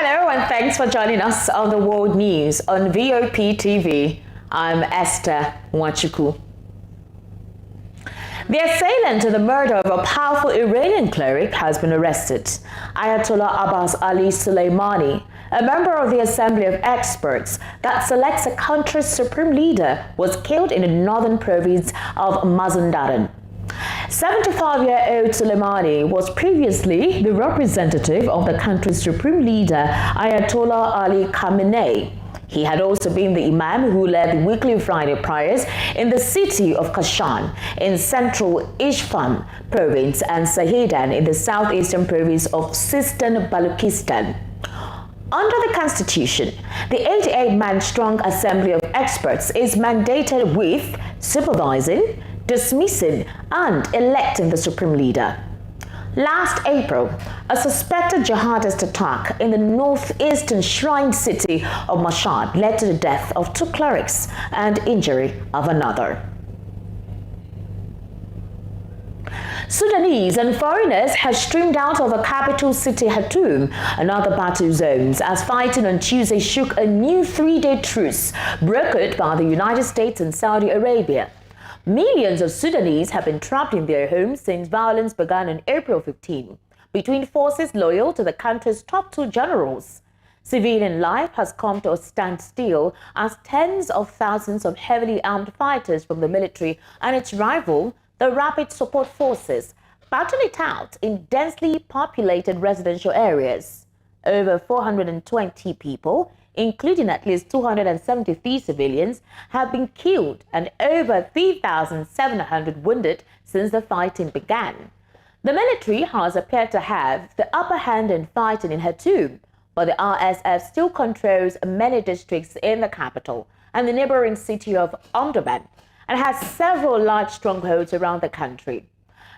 Hello and thanks for joining us on the World News on VOP TV. I'm Esther Wachuku. The assailant in the murder of a powerful Iranian cleric has been arrested. Ayatollah Abbas Ali Soleimani, a member of the Assembly of Experts that selects a country's supreme leader, was killed in the northern province of Mazandaran. 75-year-old Soleimani was previously the representative of the country's supreme leader, Ayatollah Ali Khamenei. He had also been the imam who led the weekly Friday prayers in the city of Kashan in central Isfahan province and Sahidan in the southeastern province of Sistan Balochistan. Under the Constitution, the 88-man strong Assembly of Experts is mandated with supervising, dismissing and electing the supreme leader. Last April, a suspected jihadist attack in the northeastern shrine city of Mashhad led to the death of 2 clerics and injury of another. Sudanese and foreigners have streamed out of the capital city Khartoum and other battle zones as fighting on Tuesday shook a new 3-day truce brokered by the United States and Saudi Arabia. Millions of Sudanese have been trapped in their homes since violence began on April 15 between forces loyal to the country's top 2 generals. Civilian life has come to a standstill as tens of thousands of heavily armed fighters from the military and its rival, the Rapid Support Forces, battle it out in densely populated residential areas. Over 420 people, including at least 273 civilians, have been killed and over 3,700 wounded since the fighting began. The military has appeared to have the upper hand in fighting in Khartoum, but the RSF still controls many districts in the capital and the neighboring city of Omdurman and has several large strongholds around the country.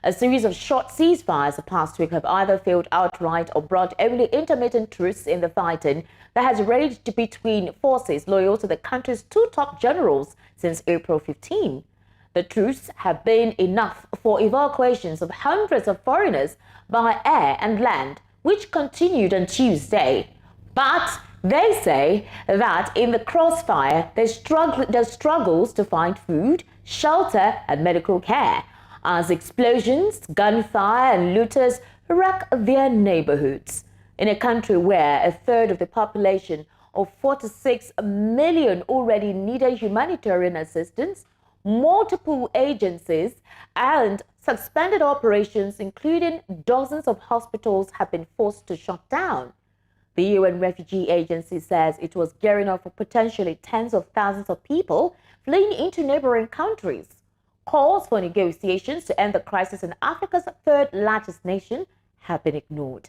A series of short ceasefires the past week have either failed outright or brought only intermittent truce in the fighting that has raged between forces loyal to the country's 2 top generals since April 15. The truce have been enough for evacuations of hundreds of foreigners by air and land, which continued on Tuesday. But they say that in the crossfire, there's struggles to find food, shelter and medical care, as explosions, gunfire and looters wreck their neighborhoods. In a country where a third of the population of 46 million already needed humanitarian assistance, multiple agencies and suspended operations, including dozens of hospitals, have been forced to shut down. The UN Refugee Agency says it was gearing up for potentially tens of thousands of people fleeing into neighboring countries. Calls for negotiations to end the crisis in Africa's 3rd largest nation have been ignored.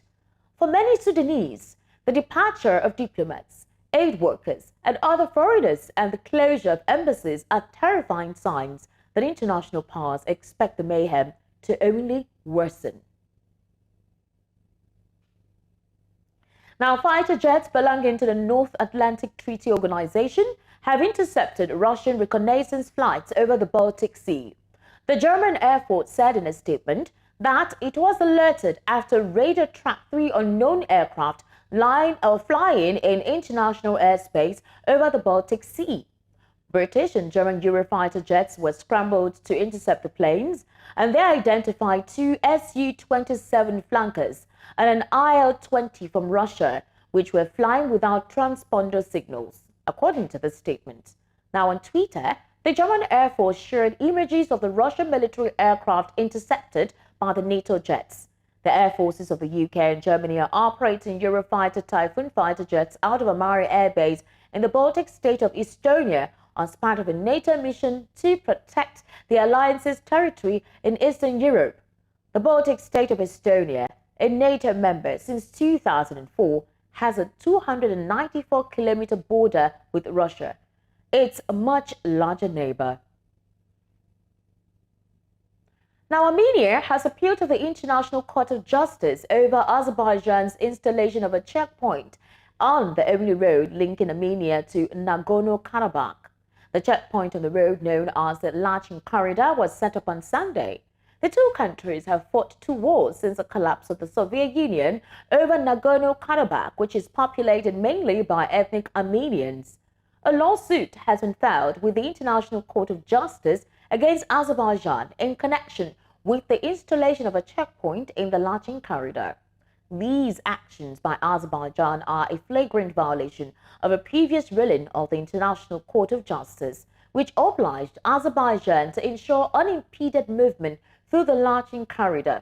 For many Sudanese, the departure of diplomats, aid workers, and other foreigners and the closure of embassies are terrifying signs that international powers expect the mayhem to only worsen. Now, fighter jets belonging to the North Atlantic Treaty Organization have intercepted Russian reconnaissance flights over the Baltic Sea. The German Air Force said in a statement that it was alerted after radar tracked 3 unknown aircraft flying in international airspace over the Baltic Sea. British and German Eurofighter jets were scrambled to intercept the planes, and they identified 2 Su-27 flankers and an Il-20 from Russia, which were flying without transponder signals, according to the statement. Now on Twitter, the German Air Force shared images of the Russian military aircraft intercepted by the NATO jets. The air forces of the UK and Germany are operating Eurofighter Typhoon fighter jets out of Amari Air Base in the Baltic state of Estonia as part of a NATO mission to protect the alliance's territory in Eastern Europe. The Baltic state of Estonia, a NATO member since 2004, has a 294-kilometer border with Russia, its much larger neighbor. Now, Armenia has appealed to the International Court of Justice over Azerbaijan's installation of a checkpoint on the only road linking Armenia to Nagorno-Karabakh. The checkpoint on the road known as the Lachin Corridor was set up on Sunday. The two countries have fought two wars since the collapse of the Soviet Union over Nagorno-Karabakh, which is populated mainly by ethnic Armenians. A lawsuit has been filed with the International Court of Justice against Azerbaijan in connection with the installation of a checkpoint in the Lachin corridor. These actions by Azerbaijan are a flagrant violation of a previous ruling of the International Court of Justice, which obliged Azerbaijan to ensure unimpeded movement through the Lachin corridor.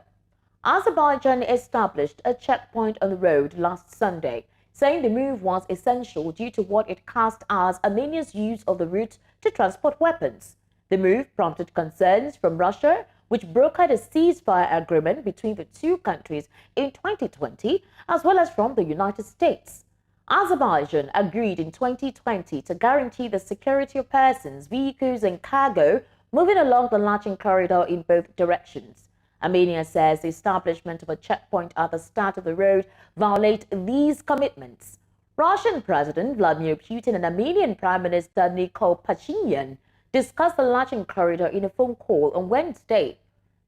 Azerbaijan established a checkpoint on the road last Sunday, saying the move was essential due to what it cast as Armenia's use of the route to transport weapons. The move prompted concerns from Russia, which brokered a ceasefire agreement between the two countries in 2020, as well as from the United States. Azerbaijan agreed in 2020 to guarantee the security of persons, vehicles and cargo moving along the Lachin corridor in both directions. Armenia says the establishment of a checkpoint at the start of the road violates these commitments. Russian President Vladimir Putin and Armenian Prime Minister Nikol Pashinyan discussed the Lachin corridor in a phone call on Wednesday.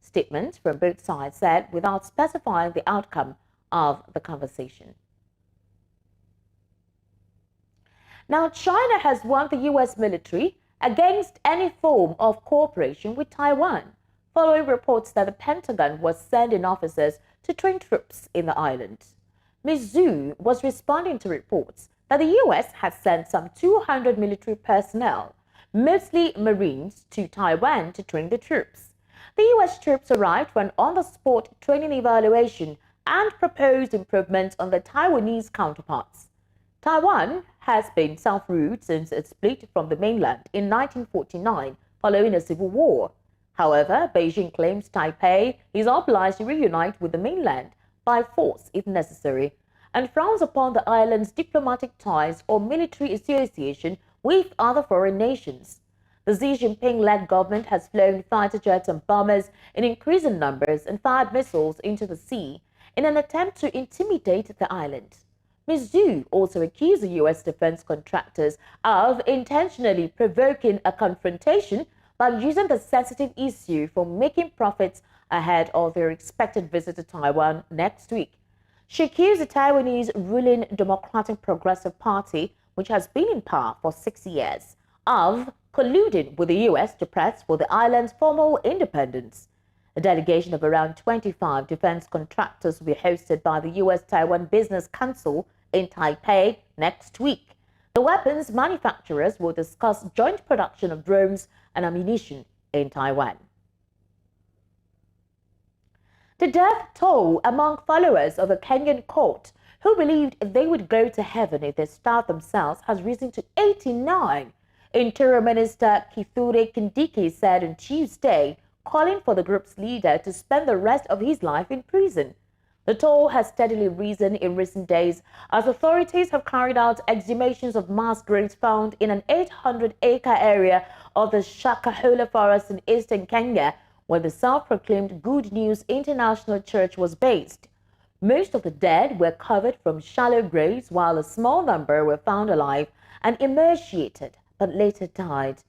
Statements from both sides said without specifying the outcome of the conversation. Now, China has warned the U.S. military against any form of cooperation with Taiwan, following reports that the Pentagon was sending officers to train troops in the island. Ms. Zhu was responding to reports that the U.S. had sent some 200 military personnel, mostly Marines, to Taiwan to train the troops. The U.S. troops arrived for an on-the-spot training evaluation and proposed improvements on the Taiwanese counterparts. Taiwan has been self-ruled since its split from the mainland in 1949 following a civil war. However, Beijing claims Taipei is obliged to reunite with the mainland by force if necessary and frowns upon the island's diplomatic ties or military association with other foreign nations. The Xi Jinping-led government has flown fighter jets and bombers in increasing numbers and fired missiles into the sea in an attempt to intimidate the island. Ms. Zhu also accused the U.S. defense contractors of intentionally provoking a confrontation by using the sensitive issue for making profits ahead of their expected visit to Taiwan next week. She accused the Taiwanese ruling Democratic Progressive Party, which has been in power for 6 years, of colluding with the U.S. to press for the island's formal independence. A delegation of around 25 defense contractors will be hosted by the U.S.-Taiwan Business Council in Taipei next week. The weapons manufacturers will discuss joint production of drones and ammunition in Taiwan. The death toll among followers of a Kenyan cult who believed they would go to heaven if they starved themselves has risen to 89. Interior Minister Kithure Kindiki said on Tuesday, calling for the group's leader to spend the rest of his life in prison. The toll has steadily risen in recent days as authorities have carried out exhumations of mass graves found in an 800-acre area of the Shakahola forest in eastern Kenya, where the self-proclaimed Good News International Church was based. Most of the dead were covered from shallow graves, while a small number were found alive and emaciated, but later died.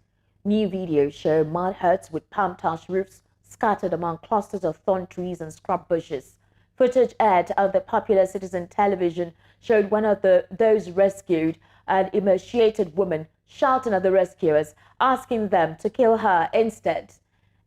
New videos show mud huts with palm-thatched roofs scattered among clusters of thorn trees and scrub bushes. Footage aired on the popular Citizen television showed one of those rescued, an emaciated woman, shouting at the rescuers, asking them to kill her instead.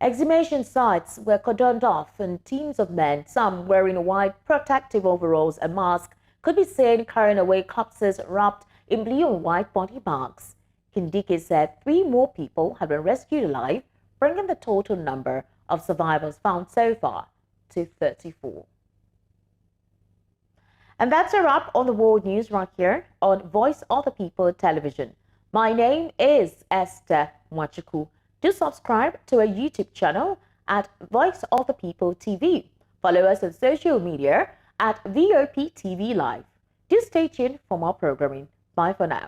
Exhumation sites were cordoned off and teams of men, some wearing white protective overalls and masks, could be seen carrying away corpses wrapped in blue and white body bags. Kindiki said 3 more people have been rescued alive, bringing the total number of survivors found so far to 34. And that's a wrap on the world news right here on Voice of the People television. My name is Esther Mwachuku. Do subscribe to our YouTube channel at Voice of the People TV. Follow us on social media at VOP TV Live. Do stay tuned for more programming. Bye for now.